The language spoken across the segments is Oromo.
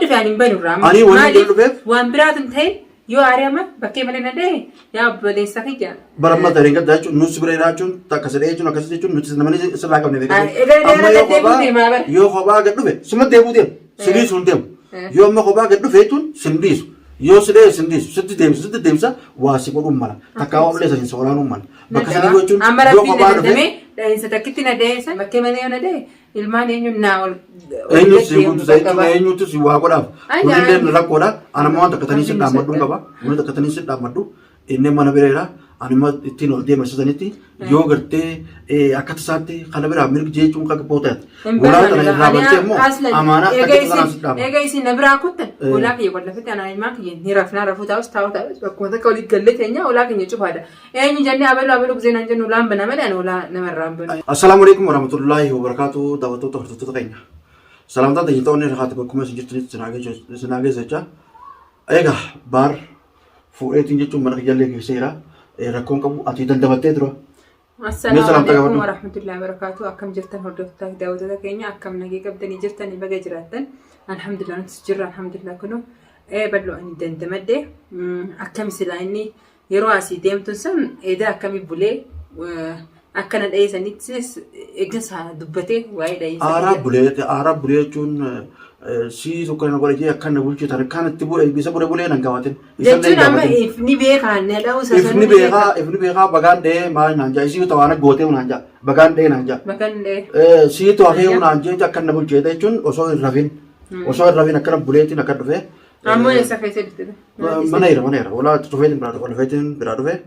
دفعني بنورام أنا وين جلوبه وان براد انتهي يو عريمة بكي ملنا ده يا بدي سخيجا برما ترينك دايتشو نوس بريراچون تكسريچون أكسريچون نوس نمني سلاكم نبي أما يو خبا جلوبه سمت ديبوديم سريس ونديم يو ما خبا جلوبه تون سنديس يو سري سنديس ست ديم سا واسي بدوم مالا تكاو بلي سين سولانو مال بكسري وچون يو خبا دمي ده ستكتنا ده بكي ملنا ده ilmaan eenyuun naa ol eenyu si buntu saytu eenyutu si waa godhaaf kunneen rakkoodha anammoo waan takkatanii si dhaammaduu qaba waan takkatanii si dhaammaddu inni mana bireera anima ittiin ol deemsisanitti yoo gartee akka tasaatti kana biraa mirgi jechuun kan bootaati walaa kana irraa bartee immoo amaanaa akka tasaatti dhaama eega isin biraa kuttan walaa kiyya wallafite ana ilmaa kiyya ni rafnaa rafuu taa'us bakkuma takka walii galle teenya walaa keenya cufaadha eenyu jennee abaluu gizeenaan jennu ulaan bana malee ani walaa namarraan bana assalaamu alaykum warahmatullaahi wabarakaatuh daawwattoota hordoftoota keenya salaamtaa tajaajiltoonni irraa bakkuma isin jirtanitti sinaagee jecha eega baar fuudheetiin jechuun mana kiyyalee keesseera rakkoon qabu ati dandabattee dura. Assalaamu alaykum warahmatullahi wabarakatuh akkam jirtan hordoftoota daawwattoota keenya akkam nagee qabdanii jirtanii baga jiraattan alhamdulillah nuti jirra alhamdulillah kunu bal'oo ani dandamadde akkam silaa inni yeroo asii deemtun san eedaa akkami bulee akkana dheessanittis eeggansa dubbatee waa'ee dheessan. Aaraa bulee jechuun si tokko nama godhee akkana bulchitan akkanatti bisa bulee nan gaafatin. Jechuun amma ifni beekaa nedha usa ifni beekaa bagaan dhee maal naan jaa isii tawaana gootee naan jaa bagaan dhee naan jaa. Bagaan dhee. Si tawaafee naan jee akkana bulcheeta jechuun osoo hin rafin akkana buleetiin akka dhufee. Ammoo eessa keessa jirtudha? Mana jira walaa dhufeetiin biraa dhufee.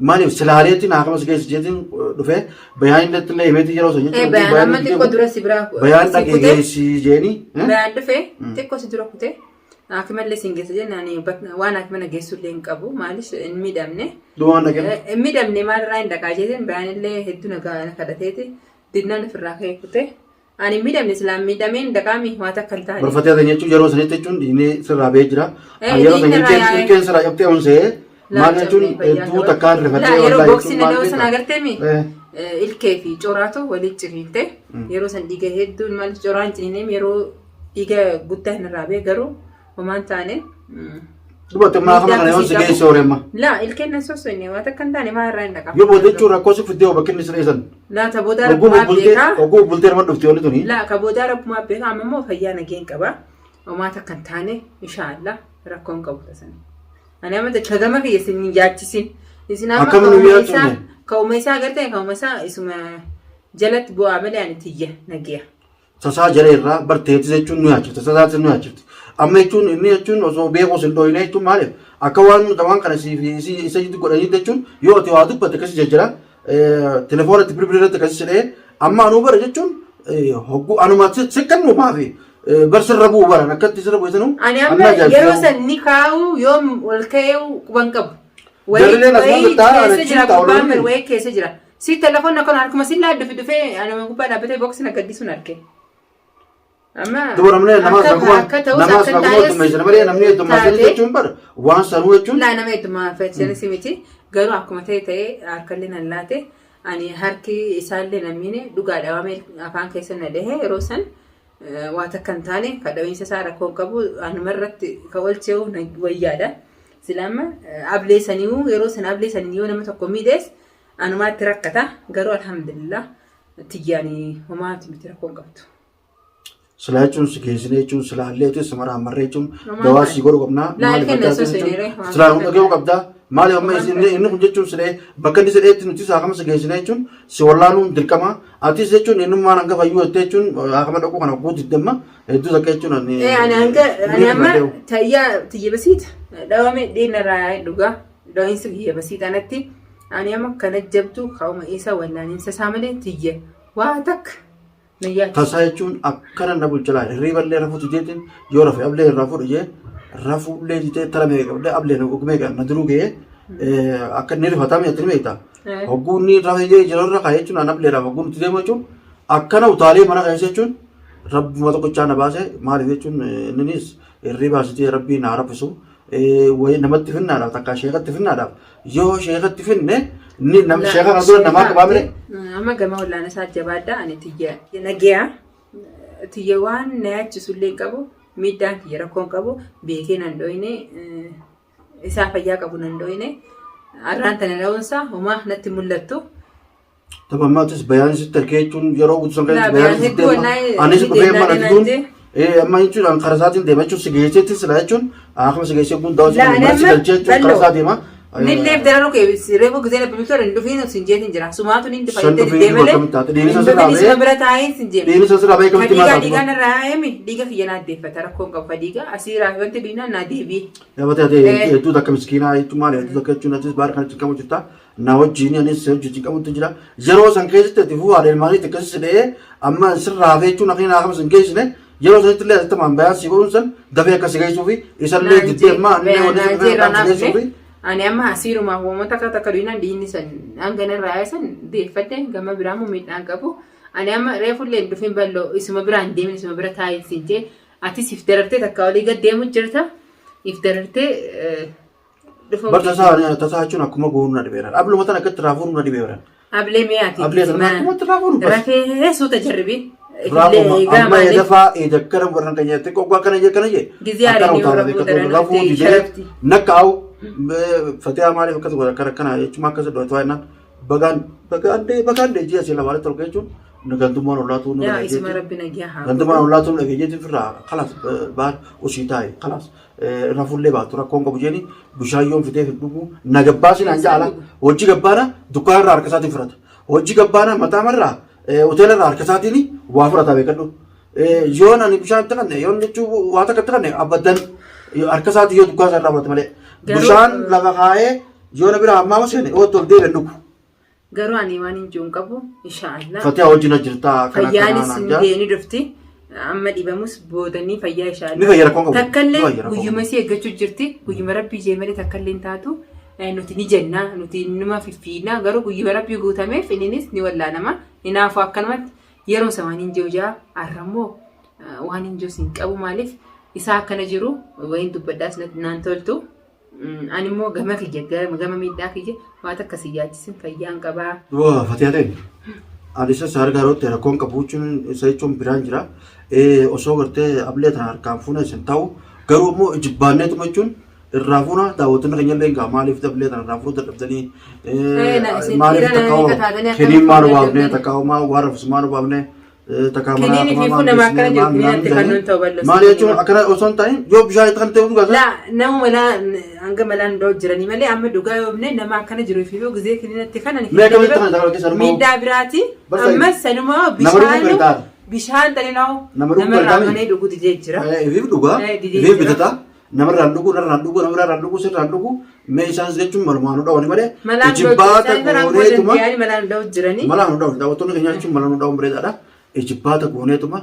Maaliif silaaleetti naakamas keessa jeetiin dhufee bayaan illee illee himeetii yeroo sun jechuudha. Bayaan amma xiqqoo dura si biraa bayaan dhageessi jeeni. Bayaan dhufee xiqqoo si dura kutee akimallee siin geessa jennaan waan akimana geessu illee hin qabu maaliif hin miidhamne. Duwwaan dhageen. Hin miidhamne maalirraa hin dhaqaa jeetiin bayaan illee hedduu nagaa kadhateeti dinnaan ofirraa ka'ee kutee ani hin miidhamne silaan miidhameen dhaqaami waan akka hin taane. Barfatee jechuun yeroo sanitti jechuun dhiinii sirraa ba'ee jira. Yeroo sanitti ilkeen sirraa cabtee onsee. Maal jechuun tuuta kaan rifatee yeroo boksiin dha'uu sana agarteemi ilkee fi coraatu waliin ciriirte yeroo san dhiiga hedduun maal coraan ciniineem yeroo dhiiga guddaa hin irraa bee garuu homaan taane. Dubartii maakama kana yoo si geesse oreemma. Laa ilkeen nan sossoine waan akka hin taane maa irraa hin dhaqamu. Yoo booda jechuun rakkoo si fiddee bakki inni sirreessan. Laa ta booda rabbumaa beekaa. Oguu bultee nama dhufti yoonni tuni. Laa ka booda rabbumaa beekaa amma immoo fayyaa nageen qaba. Homaan akka hin taane inshaallah rakkoon qabu tasan. Ani amma kagama kiyya isin jaachisin. Isin amma kauma isaa agartee kauma isaa isuma jalatti bu'aa malee ani tiyya nagiya. Sasaa jala irraa barteetti jechuun nu yaachifte sasaatti nu yaachifte. Amma jechuun inni jechuun osoo beekuu sin dhooyine jechuun maali akka waan kana isa godhanii jechuun yoo ati waa dubbatte akkasii jejjera telefoonatti bilbilarratti akkasii jedhee amma anuu bara jechuun hogguu anuma sikkannu maafi. Bersirra bu'u baran akkatti sirra bu'isanu. Ani amma yeroo san ni kaa'u yoom ol ka'eewu quban qabu. Wayii keessa jira gubbaan mir wayii keessa jira. Si telefoon akkan harkuma si laa dhufee anuma gubbaa dhaabbatee boksiin akka gaddisuun arge. Amma dubaramne namaas heddummeessina malee namni heddummeessina jechuun bara waan sanuu jechuun. Laa nama heddummeessina si miti garuu akkuma ta'e harkallee nan laate ani harki isaallee namni dhugaa dhaabame afaan keessa na dhahee yeroo san. Waan akka hin taane kadhawiinsa isaa rakkoon qabu anuma irratti kawalchee wayyaadha. Silaama ableessanii yeroo sana ableessanii yoo nama tokko miidhees anumaatti rakkata garuu alhamdulillah tiyyaanii homaati miti rakkoon qabdu. Silaa jechuun si geessine jechuun silaalleetis maraamarree jechuun dawaa si godhu qabnaa. Laal kenna sosoneere. Silaa dhaga'uu qabdaa. Maali amma inni kun jechuun silee bakka inni sileetti nuti saakama si geessine jechuun si wallaanuun dirqama. Atis jechuun innummaan hanga fayyuu jechuun akama dhaquu kana guutu damma hedduu takka jechuun. Ani amma tiyya basiita dhawame dhiinarraa dhugaa dhawiinsa tiyya basiita anatti ani amma kana jabdu kaa'uma isa wallaaniinsa isaa malee tiyya waa takka. Tasaa jechuun akkana na bulchalaa hirriiballee rafuutu jeetiin yoo rafee ablee irraa fuudhu jee rafuullee jitee talamee qabdee ablee ogumee na duruu ga'ee akka inni rifatamee itti meeta. Hogguun ni rafee jira irra kaa'ee jechuun ablee irraa hogguun itti deemu jechuun akkana utaalee mana keessa jechuun rabbuma tokkochaa na baase maaliif jechuun innis hirriibaasitee rabbii na raffisu namatti finnaadhaaf takka sheekatti finnaadhaaf yoo sheekatti finne ni nam sheeka na dura namaa qabaamne. Amma gama wallaana isaa jabaadha ani tiyya nagiyaa tiyya waan na yaachisullee qabu miidhaan kiyya rakkoon qabu beekee nan dhoyne isaa fayyaa qabu nan dhoyne arraan tana dha'uunsaa homaa natti mul'attu. Taphamaatis bayaan sitti argeechuun yeroo guutusan kan bayaan sitti anis dhufee mana fituun amma jechuudhaan karaa isaatiin deema jechuun si geesseetti sila jechuun akkuma si geessee kun daawwatu si galchee jechuun karaa isaa deema. Nillee dararuu kee reefu gisee na bibiltuu hin dhufiin sin jeetiin jira sumaatu ni fayyadee deemalee dhiisa bira taa'ee sin jeema. Dhiisa sirraa beekaa miti maataa. Dhiiga narraa eemi dhiiga kiyya naa deeffata rakkoon qabu dhiiga asii raafi wanti dhiignaa naa deebi'e. Yaabate hedduu takka miskiinaa hedduu maali hedduu takka jechuun atis baara kan qabu jirta na wajjin anis hojjechiin qabutu jira yeroo san keessatti ati fuudhaa ilmaaniitti akkasii sidhee amma sirraa feechuun akkanaa akkama sin geessine yeroo sanitti illee asitti maan bayaan si godhuun san dafee akka si geessuu fi isallee diddeemmaa annee wanti ani amma asiiruma uummata takka duinaan dhiinni san hangana irraa san deeffadde gama biraa miidhaan qabu ani amma reefullee dhufin bal'oo isuma biraan deemin isuma bira taa'ee siin jee atis if darartee takka olii gad deemu jirta if darartee tasaa jechuun akkuma goonuu na dhibeeran abluma tan akkatti raafuun na dhibeeran ablee mi'aati ablee tan akkumatti raafuun rafee suuta jarribi raafuma amma edafaa edakkana warran kan jettee qoqqoo akkana jee kana jee gizee aadanii raafuu didee nakkaa'u Fatih maaliif akkas godha akkana akkana jechuun akkas dho'atu waayinaan bagaan deejii asii lamaanitti ol jechuun gantummaan ollaatu nu gantummaan ollaatu nu dhageejjeetiin firraa kalaas baan usii taa'e kalaas rafullee baatu rakkoon qabu jeeni bishaayyoon fitee fi dhugu nagabbaa sinaan jaala hojii gabbaana dukkaanarraa harka isaatiin fudhata hojii gabbaana mataa marraa hoteelarraa harka isaatiin waa fudhata beekadhu yoon ani bishaan takkanne yoon jechuun waa takka takkanne abaddan harka isaatiin yoo dukkaan isaa irraa fudhata malee bishaan lafa kaa'ee yoona bira ammaa seene ootti ol deebiin dhugu. Garuu ani waan hin jiru qabu inshaallah. Fatih wajjin jirta kana fayyaanis hin deeni dhufti amma dhibamus boodanii fayyaa inshaallah. Ni fayyada koon qabu. Takkallee guyyuma si eeggachuu jirti guyyuma rabbii jee malee takkallee hin taatu nuti ni jenna nuti numa fiffiina garuu guyyuma rabbii guutameef inninis ni wallaanama hinaafu akkanumatti yeroo isa waan hin jiru jaa arrammoo waan hin jiru sin qabu maaliif isaa akkana jiru wayin dubbadhaas naan toltu. Ani immoo gama kiyya gama miidhaa kiyya waan akkasii yaachisin fayyaan qabaa. Waa Fatihaaleen adisa saargaarotti rakkoon qabu jechuun isa jechuun biraan jira. Osoo gartee ablee tana harkaan fuuna isin ta'u garuu immoo jibbaanneetuma jechuun irraa fuuna daawwattoonni keenya illee egaa maaliif ablee tana irraa fuudhu dadhabdanii maaliif takkaa'u kiniin maal baafnee takkaa'u waan rafis maal baafnee Kiniini fi fuuna maakana jiru miidhatti kan nuti ta'u bal'oo. Maal jechuun akkana osoo hin ta'in yoo bishaan itti kan ta'e dhugaa. Nama malaa hanga malaan dhoo jiranii malee amma dhugaa yoomne nama akkana jiru fi yoo gizee kiniinatti kana miidhaa biraati ammas sanuma bishaan talinaa namarraa manee dhuguu didee jira. Ifiif dhugaa ifiif bitata namarraan dhuguu namarraan dhuguu sirraan dhuguu mee isaan jechuun malumaanuu dhawani malee ijibbaata gooneetuma malaan dhoo jiranii malaan dhoo daawwattoonni keenya jechuun malaan dhoo bareedaadha. Ijibbaata gooneetuma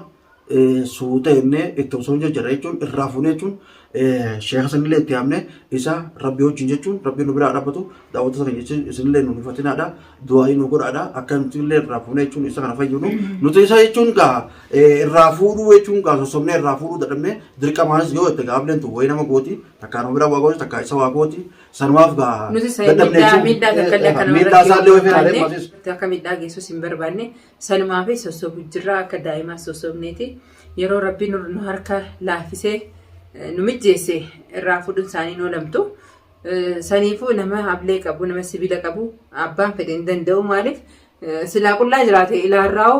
suuta innee itti osoo hin jira jechuun irraa fuunee jechuun sheekha sanillee itti yaamne isa rabbii wajjin jechuun rabbii nu biraa dhaabbatu daawwata sana jechuun isinillee nu nufatinaadha du'aayii nu godhaadha akka nuti illee irraa fuunee jechuun isa kana fayyadu nuti isa jechuun gaa irraa fuudhuu jechuun gaa sossobnee irraa fuudhuu dadhabnee dirqamaanis yoo itti gaafleen tu wayii nama gooti takkaa nu biraa waa gooti takkaa isa waa gooti sanumaaf gaa miidhaa isaallee wayii feenaalee maasis akka miidhaa geessus hin barbaanne sanumaaf sossobu jirra akka daa'imaa sossobneeti yeroo rabbii nu harka laafisee nu mijjeesse irraa fuudhuun isaanii nu lamtu saniifuu nama ablee qabu nama sibiila qabu abbaan fedhe hin danda'u maaliif silaa qullaa jiraate ilaarraa'u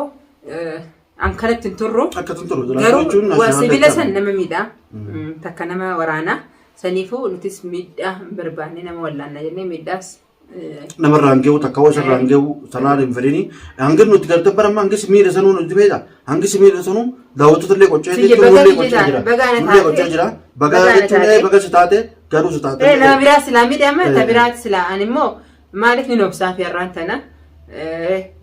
an kanatti hin turru garuu sibiila san nama miidhaa takka nama waraanaa saniifuu nutis miidhaa barbaanne nama wallaanna jennee miidhaas namarraan geewu takka ho'a isarraan geewu sanaan hin fedhini hangin nuti gartee baramma hangis miidha sanuu nuti beeda hangis miidha sanuu daawwattoota illee qoccee jechuun illee qoccee jira bagaa jechuun baga si taate garuu si taate nama biraa silaa miidhama ta biraati silaa ani immoo maaliif ni nobsaa fi har'aan tana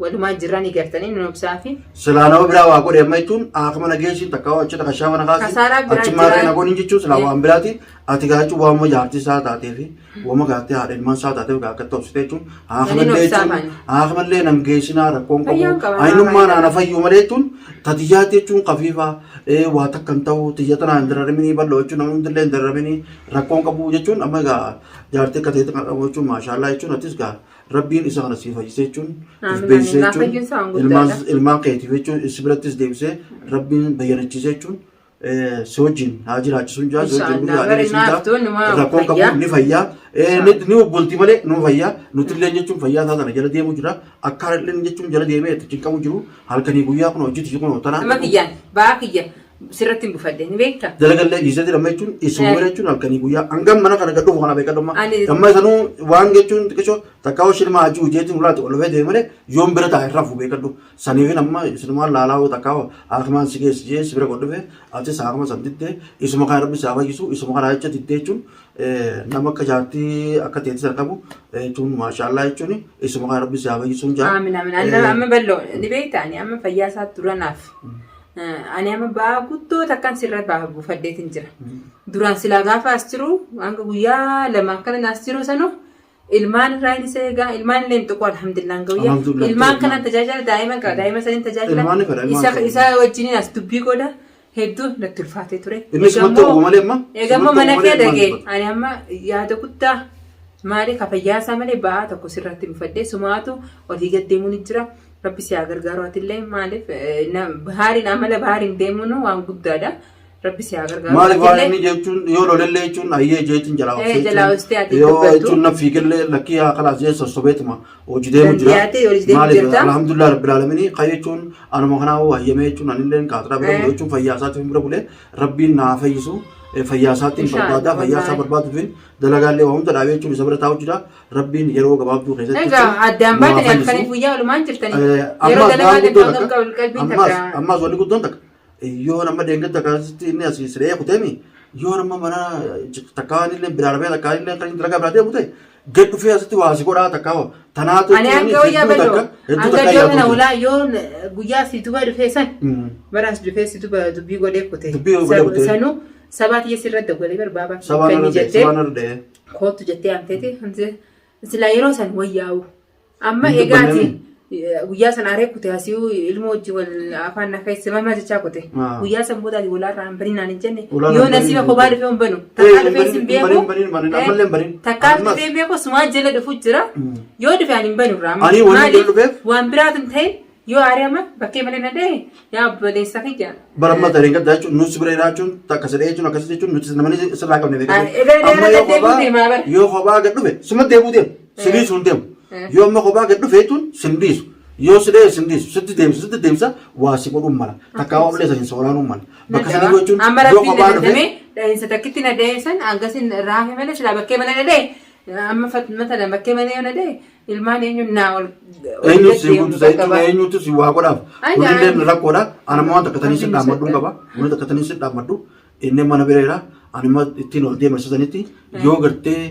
walumaa jiranii gartanii ni nobsaa fi silaa nama biraa waa godhe amma jechuun akkuma nageessi takka ho'a achi takka shaama nagaasi achumaa nagoon hin jechuun silaa waan biraati ati gaachuu waan jaartii isaa taatee fi waan gaattee haadha ilmaan isaa taateef akka ta'ubsite jechuun akkasumallee nam geessinaa rakkoon qabu aynummaan ana fayyuu malee jechuun tatiyyaatti jechuun qafiifaa waa takka hin ta'u tiyya tanaa hin dararaminii bal'oo jechuun namni illee hin dararaminii rakkoon qabu jechuun amma egaa jaartii akka ta'e qabu jechuun maashaallah jechuun atis gaa rabbiin isa kana sii fayyisee jechuun beeksisee jechuun ilmaan keetiif jechuun isi birattis deebisee rabbiin bayyanachiisee jechuun sojin hajira sun ja sojin Inshallah, bari naaftuun nama rakkoon fayyaa. qabu ni fayyaa ni bulti malee nu fayyaa nuti illee jechuun fayyaa taatana jala deemu jira akka illee jechuun jala deemee itti qabu jiru halkanii guyyaa kun hojjetu kun tanaa Nama kiyyaan baa kiyya sirratti hin bufadde ni beekta. dalagallee dhiisatti dhamma jechuun isuma jechuun halkanii guyyaa hangam mana kana gadhuufu kana beekadhumma Ani- amma sanuu waan jechuun xiqqishoo takkaawwa shilmaa hajii hojjeetiin ulaati ol fedhe malee yoon bira taa'e rafu beekadhu saniifin amma isinumaan laalaa takkaawwa akamaan si geessi jee si bira godhufe atis akama san diddee isuma kana rabbi isaa fayyisu isuma kana jecha diddee jechuun nama akka jaartii akka teetis argamu jechuun maashaallah jechuun isuma kana rabbi isaa fayyisuun jaa Aamin aamin. Amma balloo ni beekta ani amma fayyaa isaa duranaaf. Ani amma ba'aa guddoo takkaan sirra ba'aa buufaddeetiin jira. Duraan silaa gaafa as jiru hanga guyyaa lama akkana as jiru sanu ilmaan irraa inni seegaa ilmaan illee hin tuqu alhamdulillah hanga guyyaa Alhamdulillah. ilmaan kanaan tajaajila daa'ima saniin tajaajila Ilmaan ni fedha, ilmaan isa wajjiniin as dubbii godha hedduu natti ulfaatee ture. Inni simatti ogu malee amma Eegammoo mana kee dhagee ani amma yaada guddaa maali ka fayyaa isaa malee ba'aa tokko sirratti buufaddee sumaatu olii gad deemuun ni jira. Rabbi si haa gargaaru atillee maaliif bahaariin amala bahaariin deemuun waan guddaadha. Rabbi si haa gargaaru maaliif waan inni jechuun yoo lolellee jechuun ayyee jechuun jalaa jalaa hojjetee ati yoo dubbatu. jechuun na fiigallee lakkii haa kalaas jee sossobeetuma hojii deemu jira Dandeeyyaatee hojii deemu maaliif jirta. alhamdulillah rabbil alaminii kan jechuun anuma kanaa wayyamee jechuun anillee kaatira bira bulee jechuun fayyaa isaatiif bira bulee rabbiin naa fayyisu fayyaa isaatiin Inshallah, barbaada fayyaa isaa barbaaduufin dalagaallee waa hunda dhaabee jechuun isa bira taa'u jira rabbiin yeroo gabaabduu keessatti Egaa addaan baatanii naa halkanii fayyisu. guyyaa walumaan jirtanii yeroo Ammas dalagaa waan guddoon danda'u takka qalbiin takka. ammas wanni guddoon takka yoo nama deengata akkasitti inni asii siree kuteemi yoo nama mana takkaan illee biraarabee takkaan illee kan dalagaa biraa deemu ta'e gad dhufee asitti waasi godhaa takkaa tanaatu Ani hanga wayyaa bal'oo hanga joo kana ulaa yoo guyyaa si duba dhufee san baraas dhufee si duba dubbii godhee kute Dubbii godhee kute. sanuu sabaati yesi irratti golee barbaaba sabaan kenni irra jettee sabaan irra dhee kootu jettee amteeti sila yeroo san wayyaa'u amma Hin egaati dubbanne. guyyaa san aaree kute asii ilmoo wajji wal afaan na keessa mama jechaa kute Ah. guyyaa san boodaati walaarraa hin barinaan hin jenne Walaarraa yoo hin barin nasiiba hin kophaa jenne. dhufee hin banu Eh, takkaa hin dhufee sin barin, beeku hin barin, barin, ammallee hin barin. takkaa Ammas. dhufee beeku sumaa jala dhufu jira yoo dhufe ani hin banu irraa Ani wanni jala dhufeef? waan biraatu hin ta'in yoo aaree amma bakkee malee na dhee yaa obboleessa kiyya baramma tareen gaddaa jechuun nuti bira jiraachuun takka sadee jechuun akkasii jechuun nuti namni sirraa qabne Ah, egaa Amma yoo deemuu deemaa bara. yoo kophaa gad dhufe sima deemuu deemu siriisu hin deemu yoo amma kophaa gad dhufe jechuun sindiisu yoo sidee sindiisu sitti deemsa waasi godhuun mala takkaa waa bilee saniin sooraanuun mala bakka sadii jechuun amma yoo rabbiin kophaa dhufe dadhabee dhahinsa takkitti na deebisan hangasiin raafe malee silaa bakkee malee na dhee amma mataadhaan bakkee malee na dhee ilmaan eenyuun naa ol eenyutu si guutusa jechuun eenyutu si waa godhaaf Ay, kunillee ay. rakkoodha anamma waan takkatanii si Rabbiin dhaammadhuun isa qaba wani takkatanii si dhaammadhu inni mana bireera anima ittiin ol deemsisanitti yoo gartee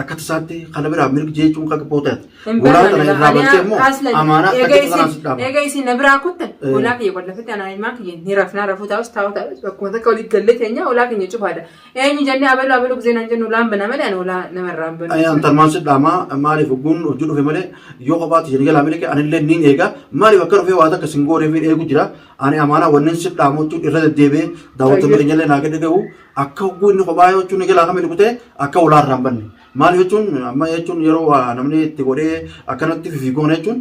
akka tasaatti kana biraa mirgi jechuun kan bootaati walaa kana irraa baltee immoo amaanaa akka tanaa si dhaama eega isin na biraa kuttan olaa kiyya wallafete anaa ilmaa kiyya ni rafnaa rafuu taa'us taa'u taa'us bakkuma takka olii gallee teenya olaa keenya cufaadha eenyu jennee abaluu gizee naan jennu olaan bana malee ani olaa namarraa hin banu. antarmaan si dhaama maaliif ogguun hojii dhufe malee yoo kophaatti jedhanii galaa milikee anillee niin eega maaliif akka dhufee waa takka sin goonee fi eegu jira ani amaanaa wanneen si dhaamutti irra deddeebi'ee daawwattoonni keenyallee naa gadi ga'u akka hogguu inni kophaa jechuun ni galaa kamii dhugutee akka olaarraa hin banne maaliif jechuun amma jechuun yeroo namni itti godhee akkanatti fiiguun jechuun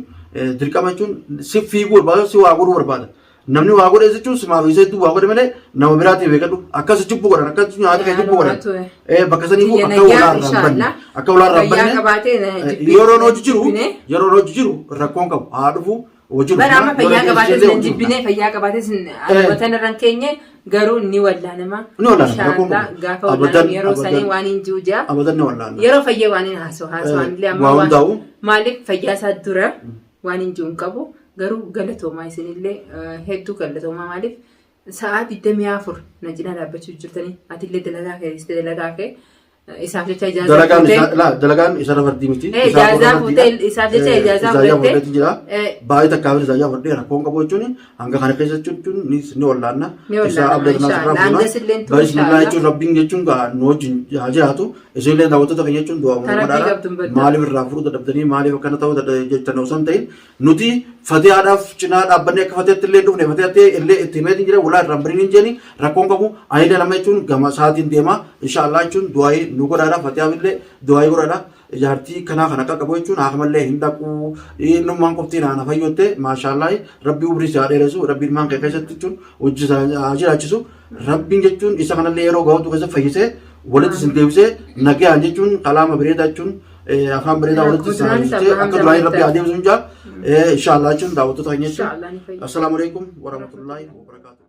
dirqama jechuun si fiiguu barbaada si waa godhuu barbaada namni waa godhee jechuun si maafi isaa waa godhe malee nama biraatiin beekadhu akkas jibbu godhan akkas nyaata kee jibbu godhan bakka sanii immoo akka olaarraa hin banne akka olaarraa hin banne yeroo hojii jiru rakkoon qabu haa dhufu hojii Bara amma fayyaa qabaatee sin jibbinee fayyaa qabaatee sin alwatan irraan keenye garuu ni wallaanama. Ni wallaanama, rakkoon Inshallah qabu. gaafa Abadan, wallaanama yeroo abadan. sanii waan hin jiru jaa. abadan ni wallaanna Yeroo fayyee waan hin haasawaan illee amma waa hundaa'u maaliif fayyaa isaa dura waan hin jiru hin qabu garuu galatoomaa isinillee hedduu galatoomaa maaliif sa'aatii 24 na cinaa dhaabbachuu jirtanii atillee dalagaa kee dalagaa kee isaaf jecha dalagaan isa rafardii miti ijaazaa fuutee isaaf jecha ijaazaa fudhattee jira fudhattee baay'ee takkaa fi ijaazaa fudhattee rakkoon qabu jechuun hanga kana keessa jechuun ni wallaanna Ni wallaanna, inshallah. Hangas illee tu bismillah inshallah. jechuun rabbiin jechuun nu wajjin haa jiraatu isinillee daawwattoota keenya jechuun du'a Kan rabbii qabdu hin baddu. maaliif irraa fudhuu dadhabdanii maaliif akkana ta'uu jechan osoo hin ta'in nuti fatihaadhaaf cinaa dhaabbannee akka fatihaatti illee dhufne fatihaatti illee itti himeetiin jira walaa irraan bariin hin jeeni rakkoon qabu anillee lama jechuun gama sa'aatiin deema inshaallah jechuun du'aa'ii nu godhaadha fatiyaa illee du'aa godhaadha jaartii kanaa kana qaqqabu jechuun akamallee hin dhaqu innummaan qoftii naana fayyotte maashaallah rabbii umrii isaa dheeressu rabbiin maan kee keessatti jechuun hojii jiraachisu rabbiin jechuun isa kanallee yeroo gahuutu keessa fayyisee walitti isin deebisee nagaan jechuun kalaama bareedaa jechuun afaan bareedaa walitti isin akka duraanii rabbii adeemsuun jaa inshaallah jechuun daawwattoota keenya jechuun assalaamu alaikum warahmatullahi wabarakatuh.